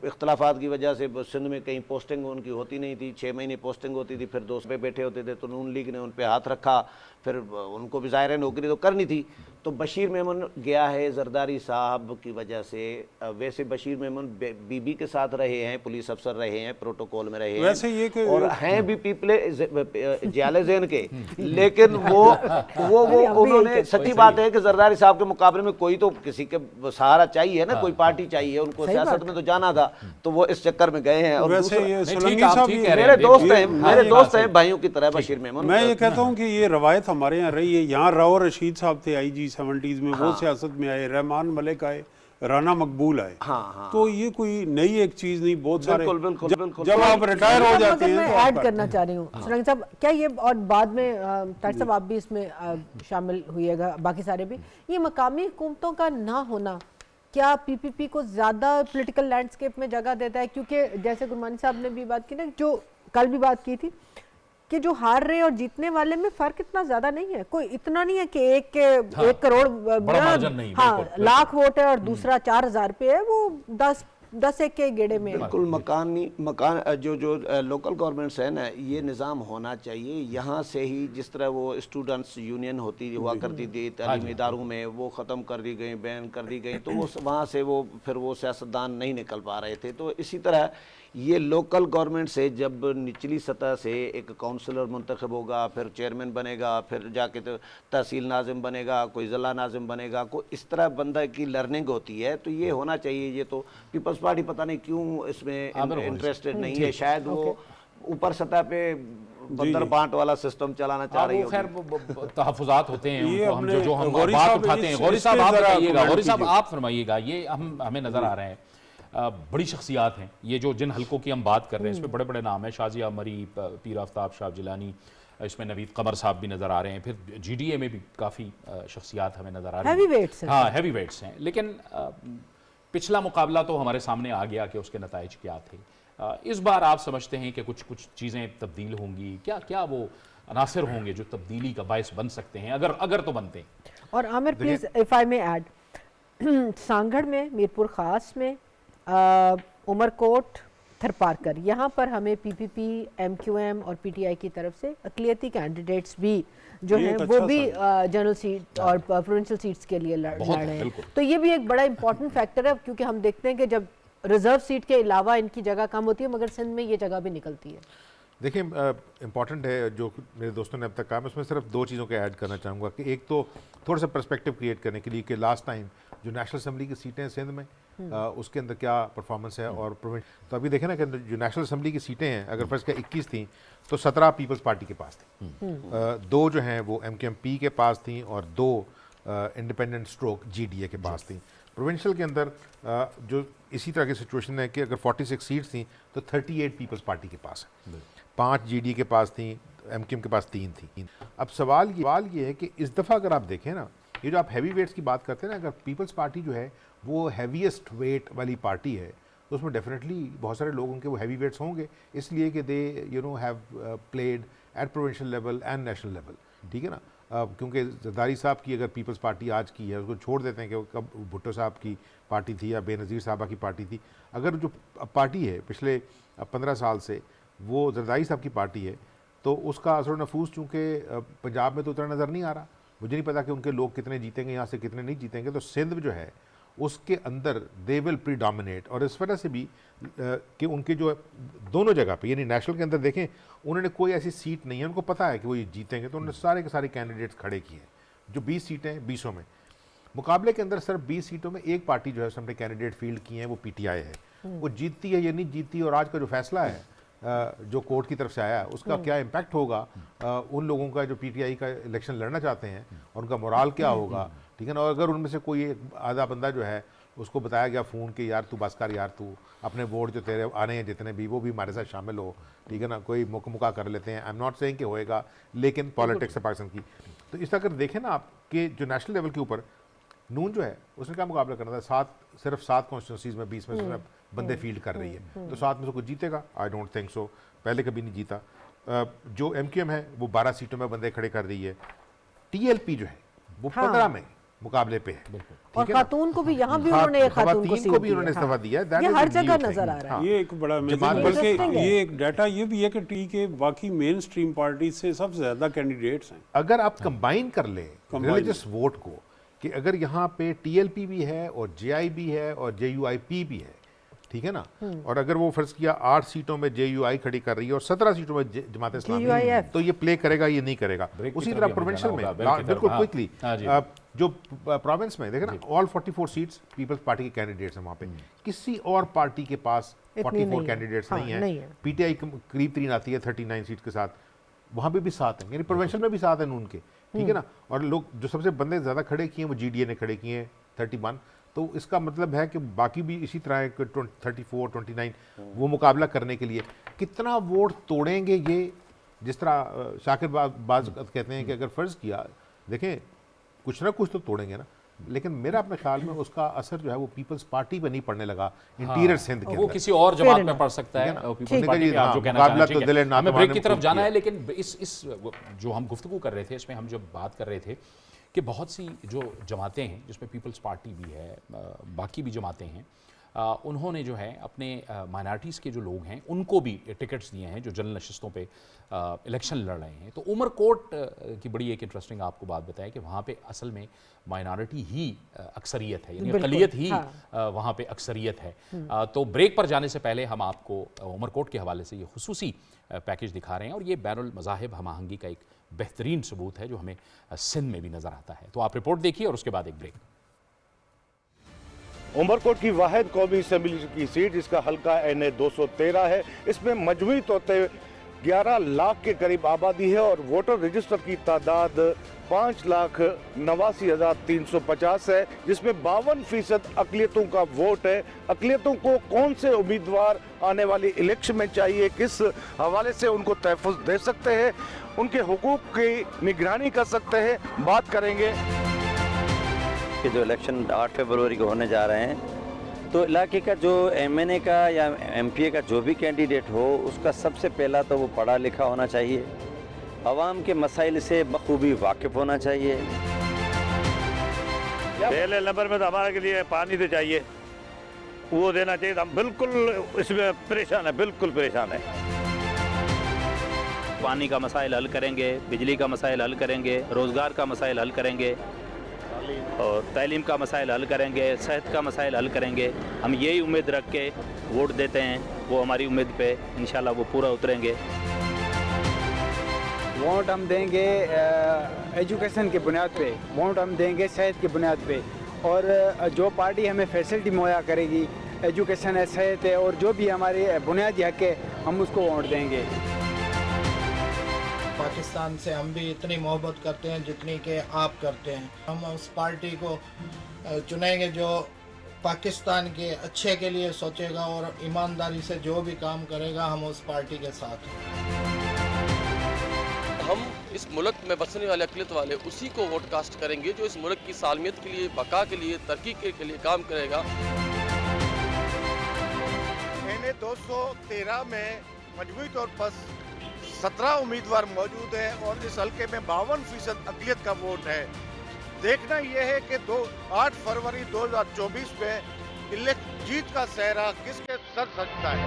इख्तलाफात की वजह से सिंध में कहीं पोस्टिंग उनकी होती नहीं थी, 6 महीने पोस्टिंग होती थी, फिर 2 पे बैठे होते थे, तो नून लीग ने उन पर हाथ रखा, फिर उनको भी ज़ाहिर है नौकरी तो करनी थी। तो बशीर मेमन गया है जरदारी साहब की वजह से। वैसे बशीर मेमन बीबी के साथ रहे हैं, पुलिस अफसर रहे हैं, प्रोटोकॉल में रहे वैसे हैं, ये कि और हैं भी पीपले जियालजैन के, लेकिन वो उन्होंने, सच्ची बात है कि जरदारी साहब के मुकाबले में कोई तो किसी के सहारा चाहिए ना, कोई पार्टी चाहिए उनको, सियासत में तो जाना था, तो वो इस चक्कर में गए हैं। और वैसे ये नहीं, सोलंकी ठीक, आप साहब ठीक ये- कह रहे मेरे हैं, दोस्त देखिए, हैं, मेरे दोस्त हैं भाइयों की तरह बशीर मेमन। मैं ये कहता हूँ कि ये रवायत हमारे यहाँ रही है। यहाँ राव रशीद साहब थे IG 70s में, वो सियासत में आए, रहमान मलिक आए, राना मकबूल आए। हाँ। तो ये कोई नई एक चीज नहीं, बहुत सारे बिल्कुल। जब आप रिटायर हो जाते हैं मैं तो आप ऐड करते करना चाह रही हूँ सुरंग साहब, क्या ये, और बाद में तारिक साहब आप भी इसमें शामिल हुइएगा, बाकी सारे भी, ये मकामी हुकूमतों का ना होना क्या PPP को ज़्यादा पॉलिटिकल लैंडस्केप में जगह देता है? क्योंकि जैसे गुरमानी साहब ने भी बात की ना, जो कल भी बात की थी कि जो हार रहे और जीतने वाले में फर्क इतना ज्यादा नहीं है, कोई इतना नहीं है कि एक करोड़ बड़ा मार्जिन नहीं, हाँ बिल्कुल, लाख वोट है और दूसरा 4000 पे है, वो 10 एक के गेड़े में है। बिल्कुल मकान जो लोकल गवर्नमेंट्स है ना, ये निज़ाम होना चाहिए यहाँ से ही। जिस तरह वो स्टूडेंट्स यूनियन हुआ करती थी तालीमी इदारों में, वो ख़त्म कर दी गई, बैन कर दी गई, तो वो वहाँ से फिर वो सियासतदान नहीं निकल पा रहे थे। तो इसी तरह ये लोकल गवर्नमेंट से जब निचली सतह से एक काउंसलर मुंतखब होगा, फिर चेयरमैन बनेगा, फिर जाके तो तहसील नाजिम बनेगा, कोई ज़िला नाजिम बनेगा, कोई इस तरह बंदा की लर्निंग होती है, तो ये होना चाहिए। ये तो पीपल्स पार्टी पता नहीं क्यों इसमें इंटरेस्टेड नहीं है, शायद वो ऊपर सतह पे बंदर बांट वाला सिस्टम चलाना चाह रही वो खैर होगी। तहफुजात होते हैं ये उनको, हम जो हम गौरी बात साहब उठाते हैं। इस- गौरी साहब इस पे आप जरा बताइएगा, comment गौरी साहब कीजिए। आप फरमाइएगा, ये हमें नजर आ रहे हैं बड़ी शख्सियात हैं, ये जो जिन हलकों की हम बात कर रहे हैं इसमें बड़े बड़े नाम हैं, शाजिया मरी, पीर आफ्ताब शाह जिलानी, इसमें नवीद कमर साहब भी नज़र आ रहे हैं, फिर GDA में भी काफ़ी शख्सियात हमें नज़र आ रही हैं, Heavyweights हैं। हाँ हैवी वेट्स हैं। लेकिन पिछला मुकाबला तो हमारे सामने आ गया कि उसके नताइज क्या थे। इस बार आप समझते हैं कि कुछ चीज़ें तब्दील होंगी, क्या वो अनासर होंगे जो तब्दीली का बायस बन सकते हैं, अगर तो बनते हैं? और Aamir please if I may add, Sangarh में, मीरपुर खास में, उमरकोट, थरपारकर, यहाँ पर हमें PPP, MQM और PTI की तरफ से अक़लियती कैंडिडेट्स भी जो ये हैं एक वो अच्छा भी जनरल सीट और प्रोविंशियल सीट्स के लिए लड़ बहुत रहे हैं। बिल्कुल। तो ये भी एक बड़ा इंपॉर्टेंट फैक्टर है, क्योंकि हम देखते हैं कि जब रिजर्व सीट के अलावा इनकी जगह कम होती है, मगर सिंध में ये जगह भी निकलती है। देखिए इम्पॉर्टेंट है जो मेरे दोस्तों ने अब तक कहा, मैं उसमें सिर्फ 2 चीज़ों को ऐड करना चाहूँगा कि एक तो थोड़ा सा पर्सपेक्टिव क्रिएट करने के लिए कि लास्ट टाइम जो नेशनल असेंबली की सीटें हैं सिंध में, उसके अंदर क्या परफॉर्मेंस है और तो अभी देखें ना कि जो नेशनल असेंबली की सीटें हैं, अगर फर्स्ट का 21 थी तो 17 पीपल्स पार्टी के पास थी, 2 जो हैं वो MQMP के पास थी और 2 इंडिपेंडेंट स्ट्रोक GDA के पास थी। प्रोविंशियल के अंदर जो इसी तरह की सिचुएशन है कि अगर 46 सीट्स थी तो 38 पीपल्स पार्टी के पास है, 5 GDA के पास थी, MQM के पास 3 थी। अब सवाल ये है कि इस दफ़ा अगर आप देखें ना, ये जो आप हैवी वेट्स की बात करते हैं ना, अगर पीपल्स पार्टी जो है वो हैवीएस्ट वेट वाली पार्टी है तो उसमें डेफिनेटली बहुत सारे लोग उनके वो हैवी वेट्स होंगे, इसलिए कि they have played at provincial level and national level, ठीक है ना। क्योंकि जरदारी साहब की अगर पीपल्स पार्टी आज की है, उसको छोड़ देते हैं कि कब भुट्टो साहब की पार्टी थी या बेनज़ीर साहबा की पार्टी थी, अगर जो पार्टी है पिछले 15 साल से वो जरदारी साहब की पार्टी है तो उसका असर नफूस चूँकि पंजाब में तो उतना नज़र नहीं आ रहा, मुझे नहीं पता कि उनके लोग कितने जीतेंगे यहाँ से कितने नहीं जीतेंगे, तो सिंध जो है उसके अंदर दे विल प्रीडोमिनेट। और इस वजह से भी कि उनके जो दोनों जगह पे, यानी नेशनल के अंदर देखें उन्होंने कोई ऐसी सीट नहीं है, उनको पता है कि वो ये जीतेंगे, तो उन्होंने सारे के सारे कैंडिडेट्स खड़े किए। जो 20 सीटें हैं 20 में, मुकाबले के अंदर सिर्फ 20 सीटों में एक पार्टी जो है उसने कैंडिडेट फील्ड किए हैं, वो PTI है। वो जीतती है या नहीं जीतती, और आज का जो फैसला है जो कोर्ट की तरफ से आया उसका क्या इम्पैक्ट होगा उन लोगों का जो PTI का इलेक्शन लड़ना चाहते हैं, और उनका मोराल क्या होगा, ठीक है ना। और अगर उनमें से कोई एक आधा बंदा जो है उसको बताया गया फ़ोन के यार तू बस कर, यार तू अपने वोट जो तेरे आने हैं जितने भी वो भी हमारे साथ शामिल हो, ठीक है ना, कोई मुका कर लेते हैं। आई एम नॉट सेइंग कि होएगा, लेकिन पॉलिटिक्स है पाकिस्तान की। तो इस अगर देखें ना आप कि जो नेशनल लेवल के ऊपर नून जो है उसने क्या मुकाबला करना था, सिर्फ 7 कॉन्स्टिट्यूंसीज में 20 में से बंदे फील्ड कर रही है, तो 7 में से कुछ जीतेगा? आई डोंट थिंक सो, पहले कभी नहीं जीता। जो MQM है वो 12 सीटों में बंदे खड़े कर रही है, TLP जो है वो 15 में मुकाबले पे है, और खातून को भी यहाँ भी उन्होंने एक खातून को भी उन्होंने इस्तीफा दिया है। ये हर जगह नजर आ रहा है। ये एक बड़ा जमात बल्कि interesting है। ये एक डाटा ये भी है कि टी के बाकी मेन स्ट्रीम पार्टी से सबसे ज्यादा कैंडिडेट्स हैं। अगर आप कंबाइन कर लें रिलीजियस वोट को कि अगर यहाँ पे TLP भी है और JI भी है और JUIP भी है, ठीक है ना, और अगर वो फर्ज किया 8 सीटों में JUI खड़ी कर रही है और 17 सीटों में जमात इस्लामी, JUIF। तो ये प्ले करेगा, ये नहीं करेगा। ब्रेक की उसी तरफ तरह भी हमें प्रोविंशियल जाना में होगा, ब्रेक की बिल्कुल तरफ, क्विकली हाँ जी। जो प्रोविंस में देखे ना, ऑल 44 सीट्स पीपल्स पार्टी के कैंडिडेट्स हैं वहाँ पे, किसी और पार्टी के पास इतनी 44 नहीं है। कैंडिडेट्स हाँ, नहीं नहीं है। है। PTI करीब 3 आती है 39 सीट के साथ, वहाँ पे भी 7 हैं, यानी प्रोविंशियल में भी 7 हैं नून के, ठीक है ना। और लोग जो सबसे बंदे ज़्यादा खड़े किए हैं वो GDA ने खड़े किए हैं 31, तो इसका मतलब है कि बाकी भी इसी तरह एक 34 29 वो मुकाबला करने के लिए कितना वोट तोड़ेंगे ये, जिस तरह शाकिर बाज कहते हैं कि अगर फ़र्ज़ किया, देखें कुछ ना कुछ तो तोड़ेंगे ना, लेकिन मेरा अपने ख्याल में उसका असर जो है वो पीपल्स पार्टी पे नहीं पड़ने लगा, इंटीरियर सिंध के वो अंदर। किसी और जमात में enough। पड़ सकता है। पीपल्स ठीक पार्टी है। में आप जो हाँ, कहना चाह रहे हैं, मुकाबला ठीक तो दिल है। नात हमें माने ब्रेक की में तरफ खूब जाना किया। है, लेकिन इस जो हम गुफ्तगू कर रहे थे इसमें हम जब बात कर रहे थे कि बहुत सी जो जमातें हैं जिसमें पीपल्स पार्टी भी है, बाकी भी जमातें हैं, उन्होंने जो है अपने माइनॉरिटीज़ के जो लोग हैं उनको भी टिकट्स दिए हैं जो जनरल नशिस्तों पे इलेक्शन लड़ रहे हैं। तो उमरकोट की बड़ी एक इंटरेस्टिंग आपको बात बताएं कि वहाँ पे असल में माइनॉरिटी ही अक्सरियत है, यानी बिल्कुल, अक़लियत ही हाँ। वहाँ पे अक्सरियत है। तो ब्रेक पर जाने से पहले हम आपको उमरकोट के हवाले से ये खुसूसी पैकेज दिखा रहे हैं, और ये बैनुल मज़ाहिब हम आहंगी का एक बेहतरीन सबूत है जो हमें सिंध में भी नज़र आता है। तो आप रिपोर्ट देखिए और उसके बाद एक ब्रेक। उमरकोट की वाहिद कौमी असम्बली की सीट जिसका हल्का NA 213 है, इसमें मजमूई तौर पर 11 लाख के करीब आबादी है और वोटर रजिस्टर की तादाद 5,89,350 है, जिसमें 52% अक़लियतों का वोट है। अक़लियतों को कौन से उम्मीदवार आने वाली इलेक्शन में चाहिए, किस हवाले से उनको तहफ़्फ़ुज़ दे सकते हैं, उनके हुकूक की निगरानी कर सकते हैं, बात करेंगे। कि जो इलेक्शन 8 फरवरी को होने जा रहे हैं, तो इलाके का जो MNA का या MPA का जो भी कैंडिडेट हो, उसका सबसे पहला तो वो पढ़ा लिखा होना चाहिए, आवाम के मसाइल से बखूबी वाकिफ़ होना चाहिए। पहले नंबर में तो हमारे लिए पानी तो चाहिए, वो देना चाहिए। हम बिल्कुल इसमें परेशान है, बिल्कुल परेशान है। पानी का मसाइल हल करेंगे, बिजली का मसाइल हल करेंगे, रोज़गार का मसाइल हल करेंगे और तालीम का मसाइल हल करेंगे, सेहत का मसाइल हल करेंगे। हम यही उम्मीद रख के वोट देते हैं, वो हमारी उम्मीद पे इंशाल्लाह वो पूरा उतरेंगे। वोट हम देंगे एजुकेशन की बुनियाद पे, वोट हम देंगे सेहत की बुनियाद पे, और जो पार्टी हमें फैसिलिटी मुहैया करेगी, एजुकेशन है, सेहत है और जो भी हमारे बुनियादी हक है, हम उसको वोट देंगे। पाकिस्तान से हम भी इतनी मोहब्बत करते हैं जितनी कि आप करते हैं। हम उस पार्टी को चुनेंगे जो पाकिस्तान के अच्छे के लिए सोचेगा और ईमानदारी से जो भी काम करेगा, हम उस पार्टी के साथ हैं। हम इस मुल्क में बसने वाले अक़लियत वाले उसी को वोट कास्ट करेंगे जो इस मुल्क की सालमियत के लिए, बका के लिए, तरक्की के लिए काम करेगा। NA 213 में मजमूई तौर पर 17 उम्मीदवार मौजूद हैं और इस हल्के में 52% अक़लियत का वोट है। देखना यह है कि 8 फरवरी 2024 में जीत का सेहरा किसके सर सकता है।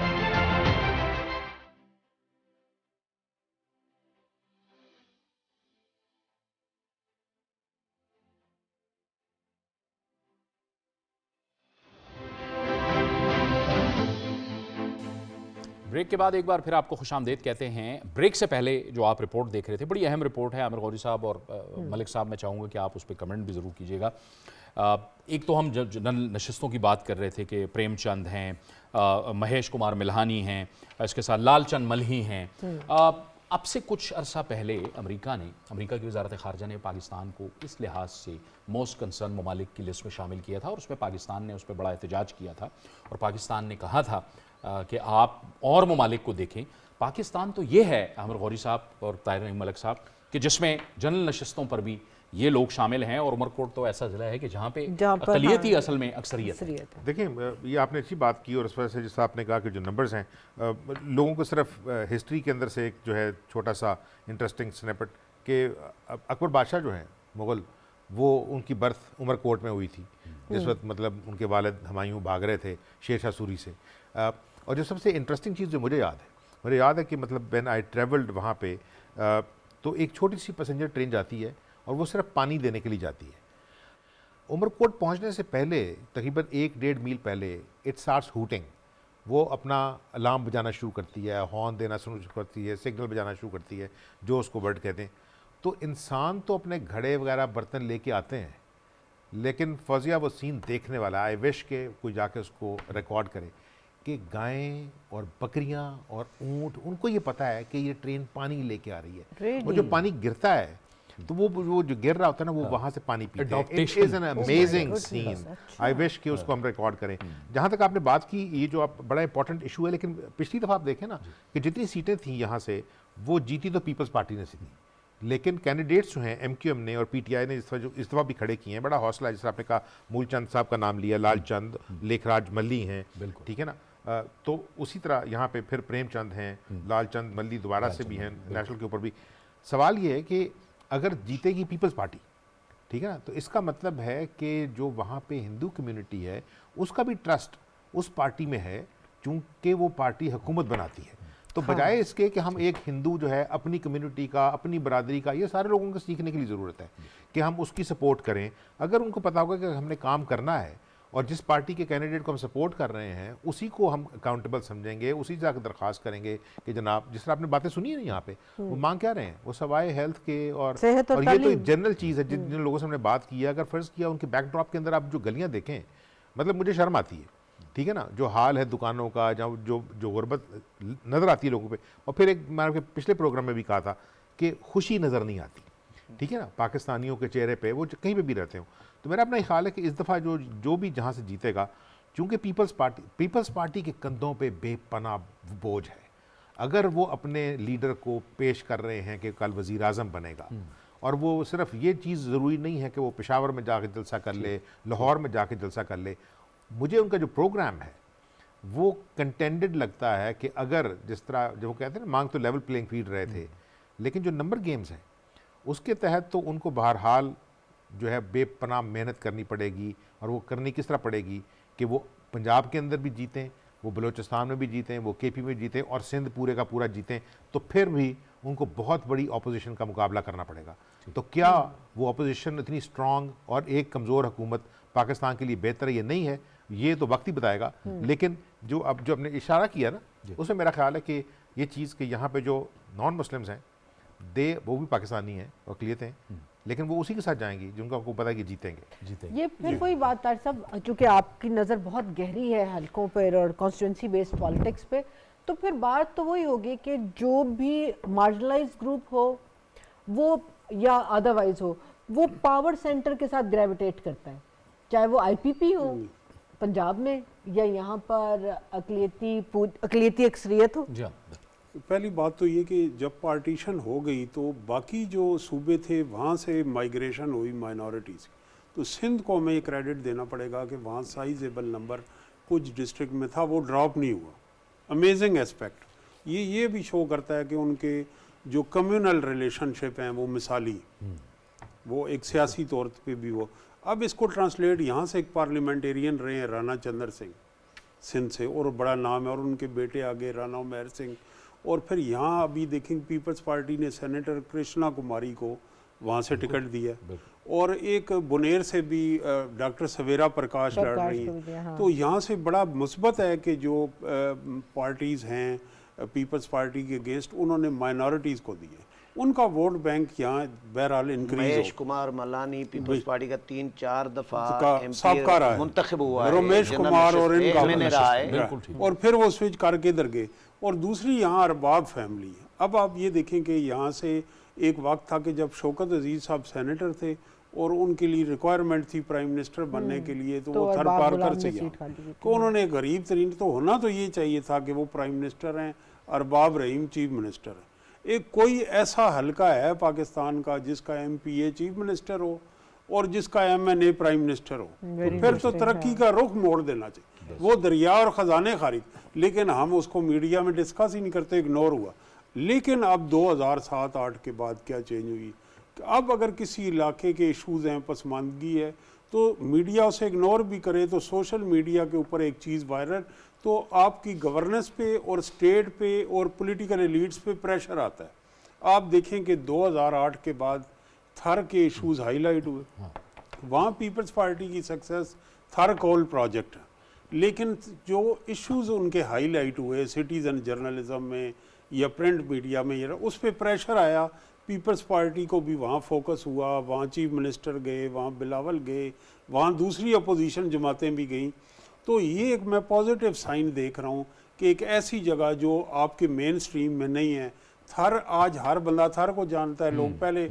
ब्रेक के बाद एक बार फिर आपको खुशामदीद कहते हैं। ब्रेक से पहले जो आप रिपोर्ट देख रहे थे, बड़ी अहम रिपोर्ट है। आमिर गौरी साहब और मलिक साहब, मैं चाहूँगा कि आप उस पर कमेंट भी ज़रूर कीजिएगा। एक तो हम जनरल नशिस्तों की बात कर रहे थे कि प्रेमचंद हैं, महेश कुमार मिल्हानी हैं, इसके साथ लालचंद मल्ही हैं। अब से कुछ अरसा पहले अमेरिका की वजारत ख़ारजा ने पाकिस्तान को इस लिहाज से मोस्ट कंसर्न ममालिक की लिस्ट में शामिल किया था और उसमें पाकिस्तान ने उस पर बड़ा एहतजाज किया था और पाकिस्तान ने कहा था कि आप और ममालिक को देखें। पाकिस्तान तो ये है आमिर गौरी साहब और ताहिर नईम मलिक साहब कि जिसमें जनरल नशिस्तों पर भी ये लोग शामिल हैं, और उमरकोट तो ऐसा ज़िला है कि जहाँ पे अक़लियत ही असल में अक्सरियत है। देखिए, ये आपने अच्छी बात की और इस वजह से जैसा आपने कहा कि जो नंबर्स हैं, लोगों को सिर्फ हिस्ट्री के अंदर से एक जो है छोटा सा इंटरेस्टिंग स्नैपेट कि अकबर बादशाह जो हैं मुग़ल, वो उनकी बर्थ उमरकोट में हुई थी जिस वक्त मतलब उनके वालिद हुमायूं भाग रहे थे शेर शाह सूरी से। और जो सबसे इंटरेस्टिंग चीज़ जो मुझे याद है कि मतलब व्हेन आई ट्रैवल्ड वहाँ पे, तो एक छोटी सी पैसेंजर ट्रेन जाती है और वो सिर्फ पानी देने के लिए जाती है। उमरकोट पहुंचने से पहले तकरीबन 1-1.5 मील पहले इट स्टार्ट्स हूटिंग, वो अपना अलार्म बजाना शुरू करती है, हॉर्न देना शुरू करती है, सिग्नल बजाना शुरू करती है, जो उसको वर्ड कहते हैं। तो इंसान तो अपने घड़े वगैरह बर्तन लेके आते हैं, लेकिन फौजिया वो सीन देखने वाला, आई विश के कोई जाके उसको रिकॉर्ड करे कि गायें और बकरियां और ऊंट, उनको ये पता है कि ये ट्रेन पानी लेके आ रही है, और जो पानी गिरता है तो वो जो गिर रहा होता है ना, वो वहाँ से पानी पीते हैं। It is an amazing scene, I wish कि उसको हम रिकॉर्ड करें। जहाँ तक आपने बात की, ये जो आप बड़ा इंपॉर्टेंट इशू है, लेकिन पिछली दफ़ा आप देखें ना कि जितनी सीटें थी यहाँ से, वो जीती तो पीपल्स पार्टी ने सी थी, लेकिन कैंडिडेट्स जो हैं MQM ने और PTI ने इस दफ़ा भी खड़े किए हैं। बड़ा हौसला है, जैसे आपने कहा मूलचंद साहब का नाम लिया, लालचंद, लेखराज मल्ली हैं, ठीक है ना, तो उसी तरह यहाँ पे फिर प्रेमचंद हैं, लालचंद मल्ली दोबारा से भी हैं, नेशनल के ऊपर भी। सवाल ये है कि अगर जीतेगी पीपल्स पार्टी, ठीक है ना, तो इसका मतलब है कि जो वहाँ पे हिंदू कम्युनिटी है उसका भी ट्रस्ट उस पार्टी में है, चूँकि वो पार्टी हुकूमत बनाती है। तो बजाय इसके कि हम एक हिंदू जो है अपनी कम्युनिटी का, अपनी बरादरी का, ये सारे लोगों को सीखने के लिए ज़रूरत है कि हम उसकी सपोर्ट करें। अगर उनको पता होगा कि हमने काम करना है और जिस पार्टी के कैंडिडेट को हम सपोर्ट कर रहे हैं उसी को हम अकाउंटेबल समझेंगे, उसी जाकर दरख्वास्त करेंगे कि जनाब, जिस तरह आपने बातें सुनी है ना यहाँ पे, वो मांग क्या रहे हैं, वो सवाए हेल्थ के और ये तो एक जनरल चीज़ है जिन लोगों से हमने बात की है। अगर फ़र्ज़ किया उनके बैकड्रॉप के अंदर आप जो गलियाँ देखें, मतलब मुझे शर्म आती है, ठीक है ना, जो हाल है दुकानों का, जहाँ जो गुर्बत नज़र आती है लोगों पे। और फिर एक मैंने आपके पिछले प्रोग्राम में भी कहा था कि खुशी नज़र नहीं आती, ठीक है ना, पाकिस्तानियों के चेहरे पे, वो कहीं पे भी रहते हो। तो मेरा अपना ख्याल है कि इस दफ़ा जो भी जहाँ से जीतेगा, चूँकि पीपल्स पार्टी के कंधों पे बेपनाह बोझ है। अगर वो अपने लीडर को पेश कर रहे हैं कि कल वज़ीर आज़म बनेगा, और वो सिर्फ ये चीज़ ज़रूरी नहीं है कि वो पेशावर में जाके जलसा कर ले, लाहौर में जाके जलसा कर ले। मुझे उनका जो प्रोग्राम है वो कंटेंडेड लगता है कि अगर जिस तरह जो वो कहते हैं ना, मांग तो लेवल प्लेइंग फील्ड रहे थे, लेकिन जो नंबर गेम्स हैं उसके तहत तो उनको बहरहाल जो है बेपनाह मेहनत करनी पड़ेगी। और वो करनी किस तरह पड़ेगी कि वो पंजाब के अंदर भी जीतें, वो बलूचिस्तान में भी जीतें, वो KP में जीतें और सिंध पूरे का पूरा जीतें, तो फिर भी उनको बहुत बड़ी अपोजिशन का मुकाबला करना पड़ेगा। तो क्या वो अपोजिशन इतनी स्ट्रॉन्ग और एक कमज़ोर हुकूमत पाकिस्तान के लिए बेहतर ये नहीं है, ये तो वक्त ही बताएगा। लेकिन जो आपने इशारा किया ना, उसमें मेरा ख्याल है कि ये चीज़ कि यहाँ पे जो नॉन मुस्लिम्स हैं वो भी पाकिस्तानी हैं, अक़लियत हैं, लेकिन वो उसी के साथ जाएंगी जिनको आपको पता है कि जीतेंगे। ये फिर वही बात तार साहब, चूँकि आपकी नज़र बहुत गहरी है हलकों पर और कॉन्स्टिट्यूंसी बेस्ड पॉलिटिक्स पे, तो फिर बात तो वही होगी कि जो भी मार्जिनलाइज ग्रुप हो वो या अदरवाइज हो, वो पावर सेंटर के साथ ग्रेविटेट करता है, चाहे वो IPP हो पंजाब में या यहाँ पर अक़लियती अक्सरियत हो। पहली बात तो ये कि जब पार्टीशन हो गई तो बाकी जो सूबे थे वहाँ से माइग्रेशन हुई माइनॉरिटीज़, तो सिंध को हमें क्रेडिट देना पड़ेगा कि वहाँ साइजेबल नंबर कुछ डिस्ट्रिक्ट में था, वो ड्रॉप नहीं हुआ। अमेजिंग एस्पेक्ट ये भी शो करता है कि उनके जो कम्युनल रिलेशनशिप हैं वो मिसाली, वो एक सियासी तौर पे भी वो। अब इसको ट्रांसलेट, यहाँ से एक पार्लियामेंटेरियन रहे हैं राणा चंद्र सिंह सिंध से, और बड़ा नाम है, और उनके बेटे आगे राणा उमेर सिंह, और फिर यहाँ अभी देखेंगे पीपल्स पार्टी ने सेनेटर कृष्णा कुमारी को वहाँ से टिकट दिया, और एक बुनेर से भी डॉक्टर सवेरा प्रकाश लड़ रही हैं। हाँ। तो यहाँ से बड़ा मुस्बत है कि जो पार्टीज़ हैं पीपल्स पार्टी के अगेंस्ट, उन्होंने माइनॉरिटीज़ को दिए, उनका वोट बैंक यहाँ बहरहाल increase. Ramesh Kumar Malani peoples party का 3-4 दफा मुंतखब हुआ है, रमेश कुमार और इनका रहा है, और फिर वो स्विच करके इधर गए। और दूसरी यहाँ अरबाब फैमिली है। अब आप ये देखें कि यहाँ से एक वक्त था कि जब शौकत अजीज़ साहब सेनेटर थे और उनके लिए रिक्वायरमेंट थी प्राइम मिनिस्टर बनने के लिए, तो वो थर पारकर से तो उन्होंने गरीब तरीन, तो होना तो ये चाहिए था कि वो प्राइम मिनिस्टर हैं, अरबाब रहीम चीफ मिनिस्टर है। एक कोई ऐसा हलका है पाकिस्तान का जिसका MPA चीफ मिनिस्टर हो और जिसका MNA प्राइम मिनिस्टर हो, तो फिर तो तरक्की का रुख मोड़ देना चाहिए। वो दरिया और ख़जाने खारिज, लेकिन हम उसको मीडिया में डिस्कस ही नहीं करते, इग्नोर हुआ। लेकिन अब 2007-8 के बाद क्या चेंज हुई, अब अगर किसी इलाके के इशूज़ हैं, पसमानदगी है, तो मीडिया उसे इग्नोर भी करे, तो सोशल मीडिया के ऊपर एक चीज़ वायरल, तो आपकी गवर्नेंस पे और स्टेट पे और पॉलिटिकल एलीट्स पे प्रेशर आता है। आप देखें कि 2008 के बाद थर के इश्यूज हाईलाइट हुए, वहाँ पीपल्स पार्टी की सक्सेस थर कोल प्रोजेक्ट है, लेकिन जो इश्यूज उनके हाईलाइट हुए सिटीज़न जर्नलिज्म में या प्रिंट मीडिया में, ये उस पर प्रेशर आया, पीपल्स पार्टी को भी वहाँ फोकस हुआ, वहाँ चीफ मिनिस्टर गए, वहाँ बिलावल गए, वहाँ दूसरी अपोजिशन जमातें भी गईं। तो ये एक मैं पॉजिटिव साइन देख रहा हूँ कि एक ऐसी जगह जो आपके मेन स्ट्रीम में नहीं है। थर आज हर बंदा थर को जानता है, लोग पहले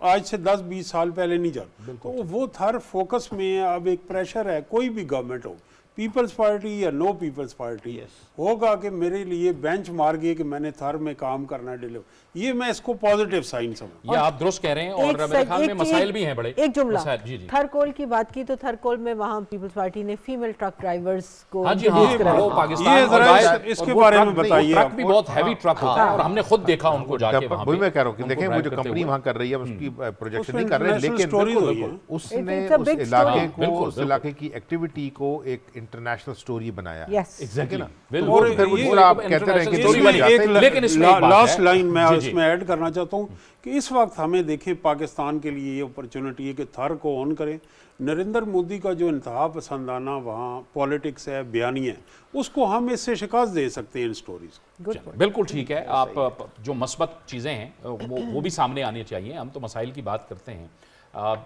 आज से 10-20 साल पहले नहीं जानते, तो वो थर फोकस में है। अब एक प्रेशर है, कोई भी गवर्नमेंट हो, पीपल्स पार्टी या नो पीपल्स पार्टी, होगा कि मेरे लिए बेंच मार्क है कि मैंने थर में काम करना डिलीवर, ये मैं इसको पॉजिटिव साइन समझ। ये आप दुरुस्त कह रहे हैं, और मेरे ख्याल में मसाइल भी हैं बड़े। एक जुमला, जी जी, थरकोल की बात की तो थरकोल में वहाँ पीपल्स पार्टी ने फीमेल ट्रक ड्राइवर्स को हाँ जी, हाँ, वो पाकिस्तान इसके बारे में बताइए। ट्रक भी बहुत हैवी ट्रक होता है और हमने खुद देखा उनको जाके वहाँ पे। मैं कह रहा हूँ कि देखें वो जो कंपनी वहाँ कर रही है उसकी प्रोजेक्शन नहीं कर रहे, लेकिन उसने उस इलाके की एक्टिविटी को एक इंटरनेशनल स्टोरी बनाया। लास्ट लाइन मैं इसमें ऐड करना चाहता हूँ कि इस वक्त हमें देखें पाकिस्तान के लिए ये अपॉर्चुनिटी है कि थर को ऑन करें। नरेंद्र मोदी का जो इंतहा पसंदाना वहाँ पॉलिटिक्स है, बयानी है, उसको हम इससे शिकस्त दे सकते हैं इन स्टोरीज। बिल्कुल ठीक है, आप जो मस्बत चीज़ें हैं वो भी सामने आनी चाहिए। हम तो मसाइल की बात करते हैं,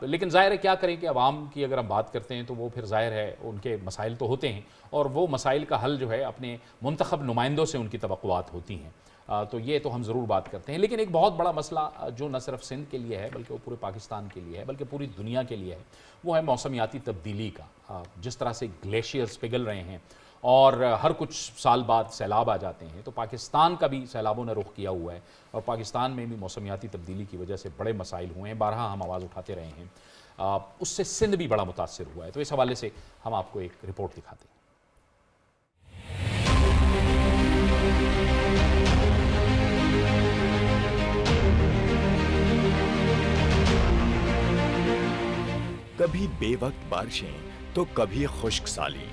लेकिन ज़ाहिर है क्या करें कि अवाम की अगर हम बात करते हैं तो वो फिर ज़ाहिर है उनके मसाइल तो होते हैं, और वो मसाइल का हल जो है अपने मुंतखब नुमाइंदों से उनकी तवक्कुआत होती हैं। तो ये तो हम ज़रूर बात करते हैं, लेकिन एक बहुत बड़ा मसला जो न सिर्फ सिंध के लिए है बल्कि वो पूरे पाकिस्तान के लिए है, बल्कि पूरी दुनिया के लिए है, वो है मौसमियाती तब्दीली का। जिस तरह से ग्लेशियर्स पिघल रहे हैं और हर कुछ साल बाद सैलाब आ जाते हैं, तो पाकिस्तान का भी सैलाबों ने रुख किया हुआ है, और पाकिस्तान में भी मौसमियाती तब्दीली की वजह से बड़े मसाइल हुए हैं। बारहा हम आवाज़ उठाते रहे हैं, उससे सिंध भी बड़ा मुतासर हुआ है। तो इस हवाले से हम आपको एक रिपोर्ट दिखाते हैं। कभी बेवक्त बारिशें तो कभी खुश्क साली।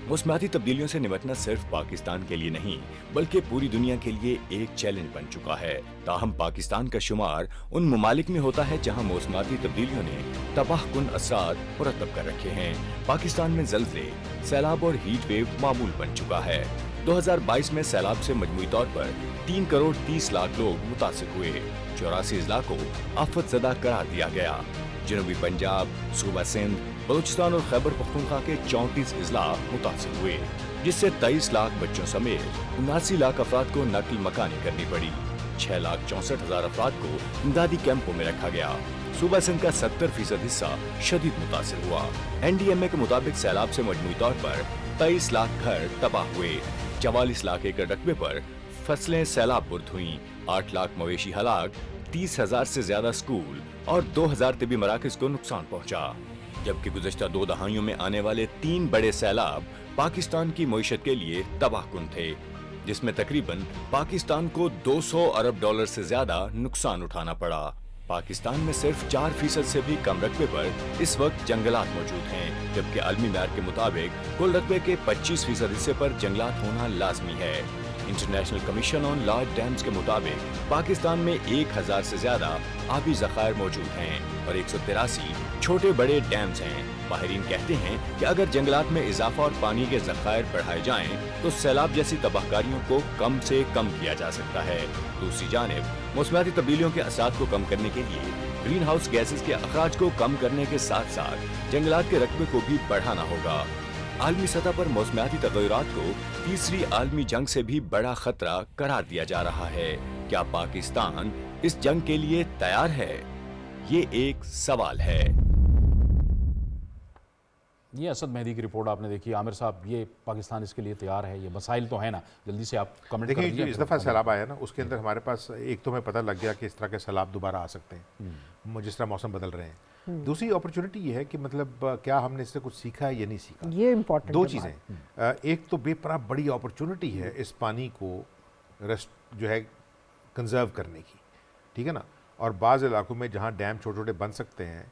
मौसमियाती तब्दीलियों से निपटना सिर्फ पाकिस्तान के लिए नहीं बल्कि पूरी दुनिया के लिए एक चैलेंज बन चुका है। ताहम पाकिस्तान का शुमार उन ममालिक में होता है जहां मौसमियाती तब्दीलियों ने तबाहकुन असरात मुरतब कर रखे हैं। पाकिस्तान में ज़ल्ज़ले, सैलाब और हीट वेव मामूल बन चुका है। 2022 में सैलाब से मजमूई तौर पर 3 करोड़ 30 लाख लोग मुतासिर हुए। 84 अजला को आफत ज़दा करार दिया गया। जनूबी पंजाब, सूबा सिंध, बलूचिस्तान और खैबर पख्तूनख्वा के 34 अजला मुतासिर हुए, जिससे 23 लाख बच्चों समेत 79 लाख अफराद को नकल मकानी करनी पड़ी। 6,64,000 अफराद को इमदादी कैंपों में रखा गया। सूबा सिंध का 70% हिस्सा शदीद मुतासिर हुआ। NDMA के मुताबिक सैलाब से मजमूई तौर पर 23 लाख घर तबाह हुए। 44 लाख एकड़ रकबे पर फसलें सैलाब बुर्द हुई। 8 लाख मवेशी हलाक, 30,000 से ज्यादा स्कूल और 2,000 तिबी मराकज को नुकसान पहुंचा। जबकि गुज़श्ता 2 दहाइयों में आने वाले 3 बड़े सैलाब पाकिस्तान की मईशत के लिए तबाहकुन थे, जिसमें तकरीबन पाकिस्तान को $200 अरब से ज्यादा नुकसान उठाना पड़ा। पाकिस्तान में सिर्फ 4% से भी कम रकबे पर इस वक्त जंगलात मौजूद हैं, जबकि आलमी मैर के मुताबिक कुल रकबे के 25% हिस्से पर जंगलात होना लाजमी है। International commission on large dams के मुताबिक पाकिस्तान में 1000 से ज्यादा आबी ज़खायर मौजूद हैं और 183 छोटे बड़े डैम्स हैं। माहिरीन कहते हैं कि अगर जंगलात में इजाफा और पानी के ज़खायर बढ़ाए जाएं, तो सैलाब जैसी तबाहकारियों को कम से कम किया जा सकता है। दूसरी जानिब मौसमियाती तब्दीलियों के असरात को कम करने के लिए ग्रीन हाउस गैसेज के अखराज को कम करने के साथ साथ जंगलात के रकबे को भी बढ़ाना होगा। आलमी सतह पर मौसमियाती तग़य्युरात को तीसरी आलमी जंग से भी बड़ा खतरा करार दिया जा रहा है। क्या पाकिस्तान इस जंग के लिए तैयार है? ये एक सवाल है। ये असद मेहदी की रिपोर्ट आपने देखी। आमिर साहब, ये पाकिस्तान इसके लिए तैयार है? ये मसाइल तो है ना, जल्दी से आप कमेंट देखिए। कर दीजिए। इस दफ़ा सैलाब आया ना, उसके अंदर हमारे पास एक तो हमें पता लग गया कि इस तरह के सैलाब दोबारा आ सकते हैं जिस तरह मौसम बदल रहे हैं। दूसरी अपॉर्चुनिटी ये है कि मतलब क्या हमने इससे कुछ सीखा है या नहीं सीखा। ये इम्पोर्टेंट 2 चीज़ें। एक तो बेपनाह बड़ी अपॉर्चुनिटी है इस पानी को जो है कंजर्व करने की, ठीक है ना। और बाज़ इलाकों में जहाँ डैम छोटे छोटे बन सकते हैं,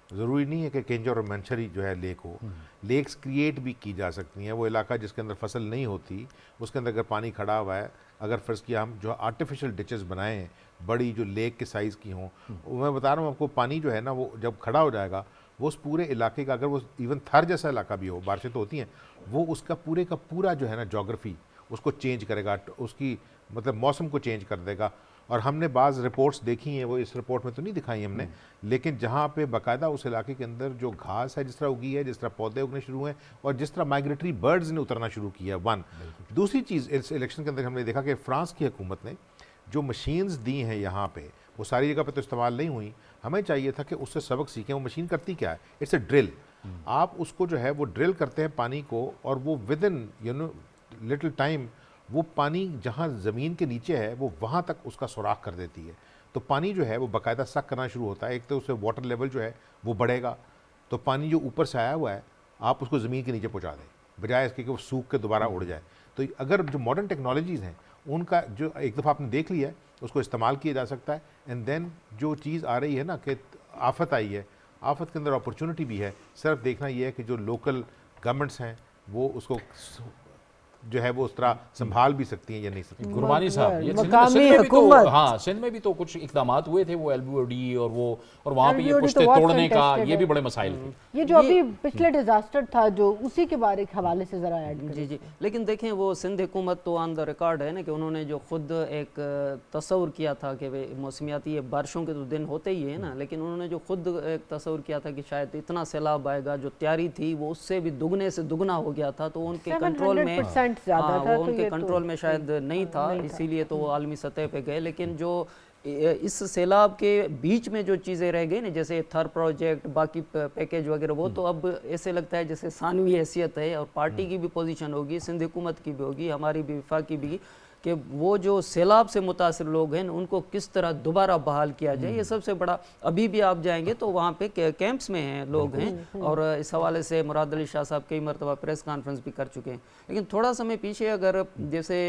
ज़रूरी नहीं है कि केंजर और मंशरी जो है लेक हो, लेक्स क्रिएट भी की जा सकती हैं। वो इलाका जिसके अंदर फसल नहीं होती, उसके अंदर अगर पानी खड़ा हुआ है, अगर फ़र्ज़ किया हम जो आर्टिफिशियल डिचेस बनाए हैं बड़ी जो लेक के साइज़ की हों, मैं बता रहा हूँ आपको, पानी जो है ना वो जब खड़ा हो जाएगा वो उस पूरे इलाके का, अगर वो इवन थर जैसा इलाका भी हो, बारिशें तो होती हैं, वो उसका पूरे का पूरा जो है ना जोग्राफी उसको चेंज करेगा, उसकी मतलब मौसम को चेंज कर देगा। और हमने बाज़ रिपोर्ट्स देखी हैं, वो इस रिपोर्ट में तो नहीं दिखाई हमने, लेकिन जहाँ पे बाकायदा उस इलाके के अंदर जो घास है जिस तरह उगी है, जिस तरह पौधे उगने शुरू हैं और जिस तरह माइग्रेटरी बर्ड्स ने उतरना शुरू किया, वन। दूसरी चीज़ इस इलेक्शन के अंदर हमने देखा कि फ्रांस की हुकूमत ने जो मशीन्स दी हैं यहाँ पे, वो सारी जगह पे तो इस्तेमाल नहीं हुई। हमें चाहिए था कि उससे सबक सीखें। वो मशीन करती क्या है, इट्स अ ड्रिल। आप उसको जो है वो ड्रिल करते हैं पानी को, और वो विद इन लिटिल टाइम वो पानी जहाँ ज़मीन के नीचे है वो वहाँ तक उसका सुराख कर देती है। तो पानी जो है वो बाकायदा सक करना शुरू होता है। एक तो उससे वाटर लेवल जो है वो बढ़ेगा, तो पानी जो ऊपर से आया हुआ है आप उसको ज़मीन के नीचे पहुँचा दें, बजाय इसके कि वो सूख के दोबारा उड़ जाए। तो अगर जो मॉडर्न टेक्नोलॉजीज़ हैं उनका जो एक दफ़ा आपने देख लिया है उसको इस्तेमाल किया जा सकता है। एंड देन जो चीज़ आ रही है ना कि आफत आई है, आफत के अंदर अपॉर्चुनिटी भी है। सिर्फ देखना ये है कि जो लोकल गवर्नमेंट्स हैं वो उसको जो है वो उस तरह संभाल भी सकती हैं या नहीं सकती। गुरबानी साहब, ये मकामी सिंध में भी तो, हुकूमत। हाँ सिंध में भी तो कुछ इकदामात हुए थे, वो LBOD और वो, और वहाँ पे ये LBOD पुश्ते तो बहुत तोड़ने का, contested ये भी है। बड़े मसाइल थे। ये जो अभी पिछले डिजास्टर था जो उसी के बारे के हवाले से जरा ऐड करें। जी जी, लेकिन देखें वो सिंध हुकूमत तो ऑन द रिकॉर्ड है ना कि उन्होंने जो खुद एक तस्वुर किया था कि वे मौसमियाती ये बारिशों के तो दिन होते ही है ना, लेकिन उन्होंने जो खुद एक तस्वुर किया था कि शायद इतना सैलाब आएगा, जो तैयारी थी वो उससे भी दुगने से दुगना हो गया था। तो उनके कंट्रोल में 700% ज्यादा था, वो तो उनके ये कंट्रोल में शायद नहीं था, इसीलिए तो वो आलमी सतह पे गए। लेकिन जो इस सैलाब के बीच में जो चीज़ें रह गई ना, जैसे थर प्रोजेक्ट, बाकी पैकेज वगैरह, वो तो अब ऐसे लगता है जैसे सानवी हैसियत है। और पार्टी की भी पोजीशन होगी, सिंध हुकूमत की भी होगी, हमारी भी, वफाक की भी, कि वो जो सैलाब से मुतासर लोग हैं उनको किस तरह दोबारा बहाल किया जाए। ये सबसे बड़ा, अभी भी आप जाएंगे तो वहाँ पे कैंप्स में हैं लोग हैं, और इस हवाले से मुराद अली शाह साहब कई मरतबा प्रेस कॉन्फ्रेंस भी कर चुके हैं। लेकिन थोड़ा समय पीछे अगर जैसे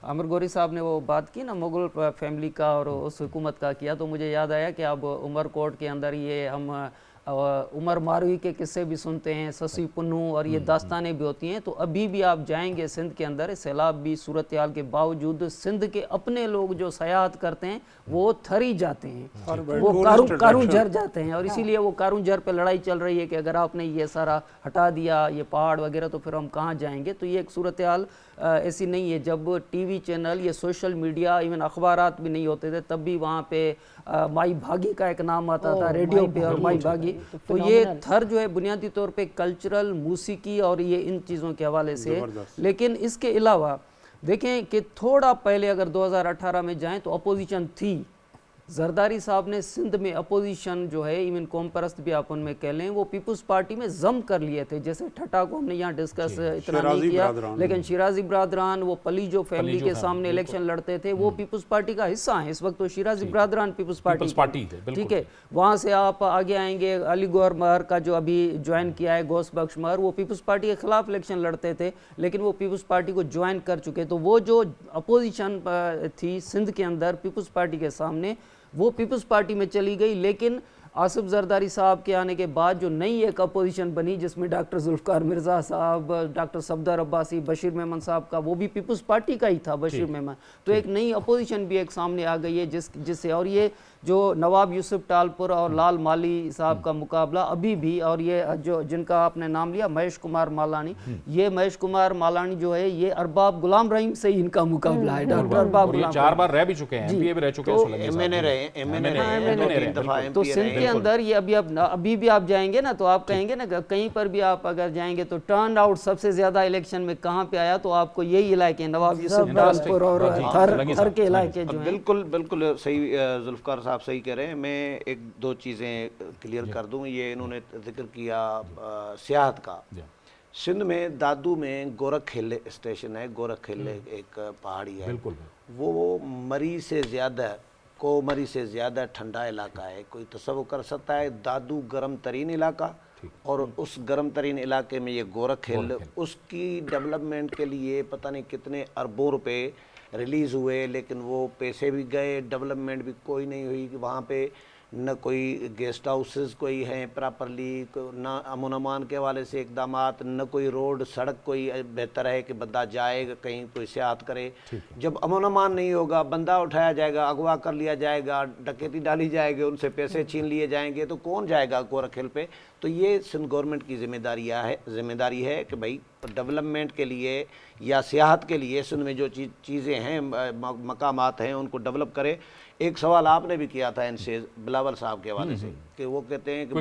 अमर गोरी साहब ने वो बात की ना मुगल फैमिली का और उस हुकूमत का किया, तो मुझे याद आया कि अब उमरकोट के अंदर ये हम उमर मारूई के किस्से भी सुनते हैं, ससी पुन्नू, और ये दास्तानें भी होती हैं। तो अभी भी आप जाएंगे सिंध के अंदर, सैलाब भी सूरत हाल के बावजूद सिंध के अपने लोग जो सयाहत करते हैं वो थरी जाते हैं, वो कारून झर जाते हैं। और इसीलिए वो कारून झर पे लड़ाई चल रही है कि अगर आपने ये सारा हटा दिया, ये पहाड़ वगैरह, तो फिर हम कहाँ जाएंगे। तो ये एक सूरत हाल ऐसी नहीं है। जब टीवी चैनल, ये सोशल मीडिया, इवन अखबारात भी नहीं होते थे, तब भी वहाँ पे माई भागी का एक नाम आता था रेडियो पे, और माई भागी। तो ये थर जो है बुनियादी तौर पे कल्चरल, मूसीकी और ये इन चीज़ों के हवाले से। लेकिन इसके अलावा देखें कि थोड़ा पहले अगर 2018 में जाएं तो अपोजिशन थी। जरदारी साहब ने सिंध में अपोजिशन जो है, इवन कौम परस्त भी आप उनमें कह लें, वो पीपुल्स पार्टी में जम कर लिए थे। जैसे ठट्टा को हमने यहाँ डिस्कस इतना नहीं किया, लेकिन शिराजी बरादरान, वो पलीजो फैमिली के सामने इलेक्शन लड़ते थे, वो पीपुल्स पार्टी का हिस्सा हैं इस वक्त। तो शिराजी बरादरान पीपुल्स पार्टी थे, ठीक है। वहाँ से आप आगे आएंगे, अली गौहर महर का जो अभी ज्वाइन किया है, गौस बख्श महर, वो पीपुल्स पार्टी के खिलाफ इलेक्शन लड़ते थे, लेकिन वो पीपुल्स पार्टी को ज्वाइन कर चुके। तो वो जो अपोजिशन थी सिंध के अंदर पीपुल्स पार्टी के सामने, वो पीपल्स पार्टी में चली गई। लेकिन आसिफ जरदारी साहब के आने के बाद जो नई एक अपोजिशन बनी, जिसमें डॉक्टर जुल्फकार मिर्ज़ा साहब, डॉक्टर सफदर अब्बासी, बशीर मेमन साहब का, वो भी पीपल्स पार्टी का ही था, बशीर मेमन। तो एक नई अपोजिशन भी एक सामने आ गई है जिससे, और ये जो नवाब यूसुफ टालपुर और लाल माली साहब का मुकाबला अभी भी, और ये जो जिनका आपने नाम लिया महेश कुमार मालानी, ये महेश कुमार मालानी जो है ये अरबाब गुलाम रहीम से ही इनका मुकाबला है। डॉक्टर अरबाब गुलाम 4 बार रह भी चुके हैं, एमपीए भी रह चुके हैं, एमएनए रहे। तो सिंध के अंदर ये अभी भी आप जाएंगे ना तो आप कहेंगे ना, कहीं पर भी आप अगर जाएंगे तो टर्न आउट सबसे ज्यादा इलेक्शन में कहाँ पे आया, तो आपको यही इलाके नवाब यूसुफ टालपुर और थर के इलाके जो हैं। बिल्कुल सही, जुल्फकार साहब सही कह रहे हैं। मैं एक दो चीज़ें क्लियर कर दूं। ये इन्होंने जिक्र किया सियाहत का। सिंध में दादू में गोरखखेल स्टेशन है, गोरखखेल एक पहाड़ी है, वो मरी से ज़्यादा, कोमरी से ज़्यादा ठंडा इलाका है। कोई तसव्वुर कर सकता है दादू गर्म तरीन इलाका, और उस गर्म तरीन इलाके में ये गोरखखेल, उसकी डेवलपमेंट के लिए पता नहीं कितने अरबों रुपए रिलीज़ हुए, लेकिन वो पैसे भी गए, डेवलपमेंट भी कोई नहीं हुई। वहाँ पे न कोई गेस्ट हाउसेस कोई हैं प्रॉपरली, न अमन अमान के हवाले से इकदाम, न कोई रोड सड़क कोई बेहतर है कि बंदा जाए कहीं कोई सियाहत करे। जब अमन अमान नहीं होगा, बंदा उठाया जाएगा, अगवा कर लिया जाएगा, डकैती डाली जाएगी, उनसे पैसे छीन लिए जाएंगे, तो कौन जाएगा गोरखिल पे? तो ये सिंध गवर्नमेंट की जिम्मेदारी है कि भाई डेवलपमेंट के लिए या सियाहत के लिए सिंध में जो चीज़ें हैं, मकामात हैं, उनको डेवलप करे। एक सवाल आपने भी किया था इनसे बिलावल साहब के हवाले से कि वो कहते हैं कि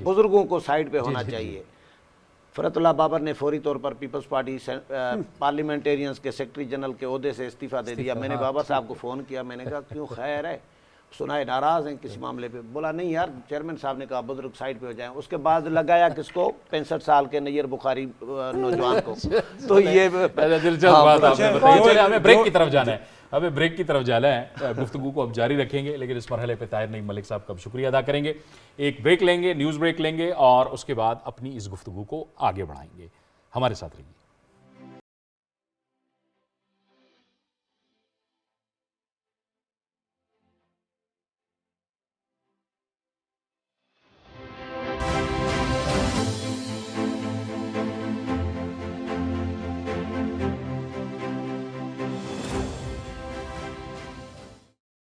बुजुर्गों को साइड पे होना चाहिए। फरतुल्लाह बाबर ने फौरी तौर पर पीपल्स पार्टी पार्लियामेंटेरियंस के सेक्रेटरी जनरल के ओहदे से इस्तीफा दे दिया। मैंने बाबर साहब को फ़ोन किया, मैंने कहा क्यों, खैर है, सुनाए नाराज़ हैं किसी मामले पे? बोला नहीं यार, चेयरमैन साहब ने कहा बुजुर्ग साइड पे हो जाएं। उसके बाद लगाया किसको? 65 साल के नैयर बुखारी नौजवान को। तो ये दिलचस्प बात आपने बताई। चलिए हमें ब्रेक की तरफ जाना है, हमें ब्रेक की तरफ जाना है। गुफ्तगू को अब जारी रखेंगे, लेकिन इस मरहले पे ताहिर नईम मलिक साहब का शुक्रिया अदा करेंगे। एक ब्रेक लेंगे, न्यूज़ ब्रेक लेंगे और उसके बाद अपनी इस गुफ्तगू को आगे बढ़ाएंगे। हमारे साथ रहिए।